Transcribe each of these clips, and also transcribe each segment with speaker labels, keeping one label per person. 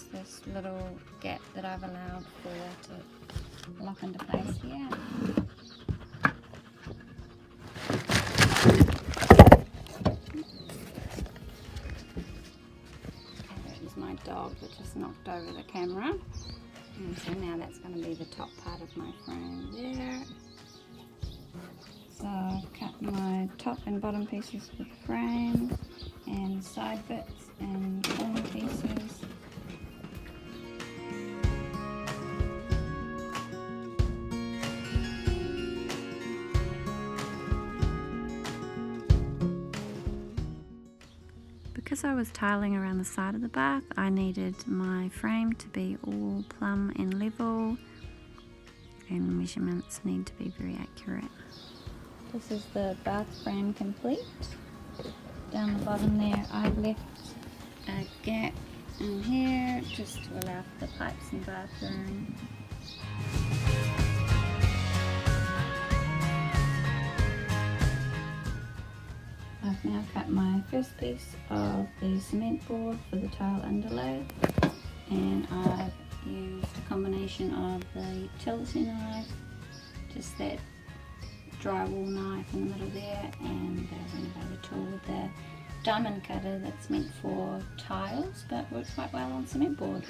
Speaker 1: just this little gap that I've allowed for to lock into place here. That is my dog that just knocked over the camera. And so now that's going to be the top part of my frame there. So I've cut my top and bottom pieces for the frame and side bits and corner pieces. Because I was tiling around the side of the bath, I needed my frame to be all plumb and level, and measurements need to be very accurate. This is the bath frame complete. Down the bottom there I've left a gap in here just to allow for the pipes in the bathroom. I've now cut my first piece of the cement board for the tile underlay, and I've used a combination of the utility knife, just that drywall knife in the middle there, and the renovator tool with the diamond cutter that's meant for tiles but works quite well on cement board.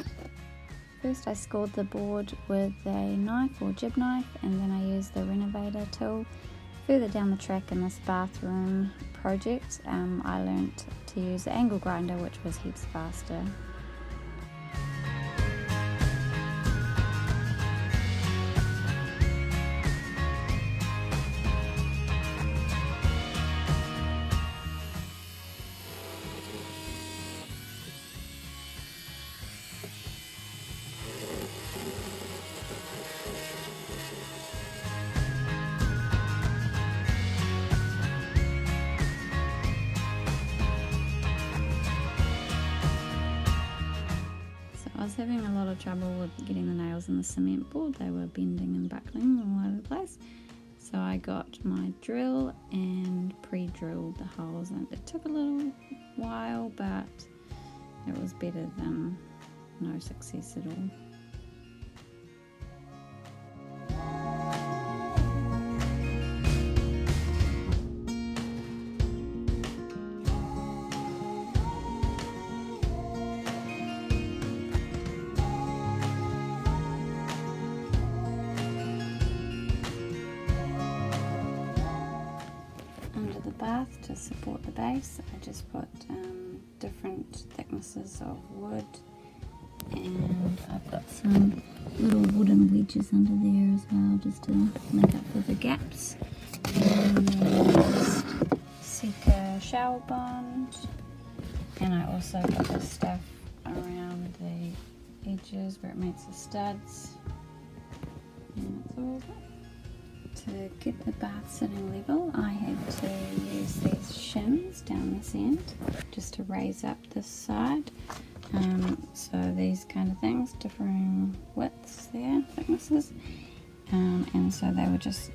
Speaker 1: First I scored the board with a knife or jib knife, and then I used the renovator tool. Further down the track in this bathroom project, I learnt to use the angle grinder, which was heaps faster. I was having a lot of trouble with getting the nails in the cement board. They were bending and buckling all over the place. So I got my drill and pre-drilled the holes, and it took a little while, but it was better than no success at all. Bath to support the base, I just put different thicknesses of wood, and I've got some little wooden wedges under there as well, just to make up for the gaps. And then just Sika shower bond, and I also got this stuff around the edges where it makes the studs, and that's all good. To get the bath sitting level, I had to use these shims down this end just to raise up this side. So these kind of things, differing widths there, thicknesses, and so they were just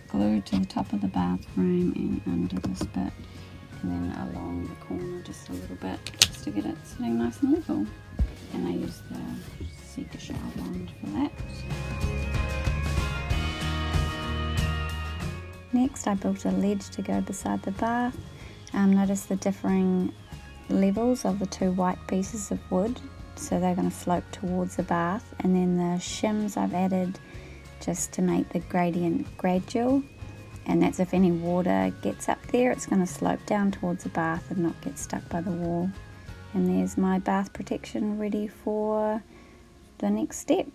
Speaker 1: glued to the top of the bath frame and under this bit, and then along the corner just a little bit, just to get it sitting nice and level. And I used the Sika shower bond for that. Next I built a ledge to go beside the bath. Notice the differing levels of the two white pieces of wood, so they're going to slope towards the bath, and then the shims I've added just to make the gradient gradual, and that's if any water gets up there, it's going to slope down towards the bath and not get stuck by the wall. And there's my bath protection ready for the next step.